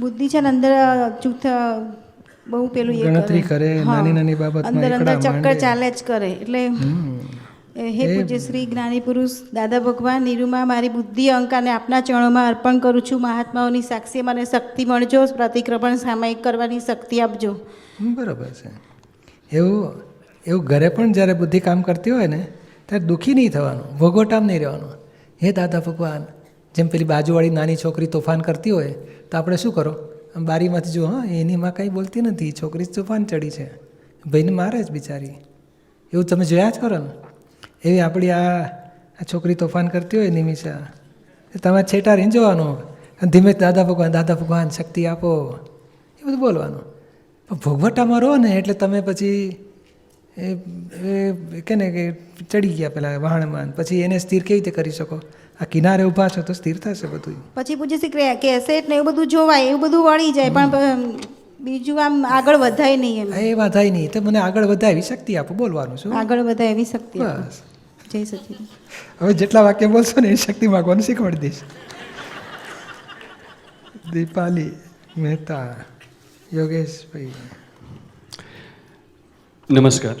બુદ્ધિ છે ને અંદર જૂથ બહુ પેલું એ ગણતરી કરે, નાની નાની બાબતમાં અંદર એકડા ચક્કર માંડે. ચાલે જ કરે. એટલે હે પૂજ્ય શ્રી જ્ઞાની પુરુષ દાદા ભગવાન નિરૂમા, મારી બુદ્ધિ અહંકારને આપના ચરણોમાં અર્પણ કરું છું. મહાત્માઓની સાક્ષી મને શક્તિ મળજો, પ્રતિક્રમણ સામાયિક કરવાની શક્તિ આપજો. બરાબર છે. એવું ઘરે પણ જ્યારે બુદ્ધિ કામ કરતી હોય ને ત્યારે દુઃખી નહીં થવાનું, ભોગવટામ નહીં રહેવાનું. હે દાદા ભગવાન, જેમ પેલી બાજુવાળી નાની છોકરી તોફાન કરતી હોય તો આપણે શું કરો, આમ બારીમાંથી જો, હા એની માં કંઈ બોલતી નથી, છોકરી તોફાન ચડી છે, ભાઈને મારે જ બિચારી. એવું તમે જોયા જ કરો ને. એવી આપણી આ છોકરી તોફાન કરતી હોય નિમિષા, તમારે છેટા રહીને જોવાનું, અને ધીમે દાદા ભગવાન શક્તિ આપો, એ બધું બોલવાનું. પણ ભોગવટામાં રહો ને એટલે તમે પછી કે ને કે ચડી ગયા પેલા વહાણમાં, પછી એને સ્થિર કેવી રીતે કરી શકો? આ કિનારે ઊભા છો તો સ્થિર થશે બધું. પછી પૂછે છે કેસેટ ને એવું બધું જોવાય, એવું બધું વળી જાય, પણ બીજું આમ આગળ વધાય નહીં. એ વધાય નહીં તો મને આગળ વધાય એવી શક્તિ આપો, બોલવાનું શું? આગળ વધાય એવી શક્તિ બસ. જય સચિદ. હવે જેટલા વાક્ય બોલશો ને એ શક્તિ માગવાનું શીખવાડી દઈશ. દીપાલી મહેતા, યોગેશભાઈ. નમસ્કાર.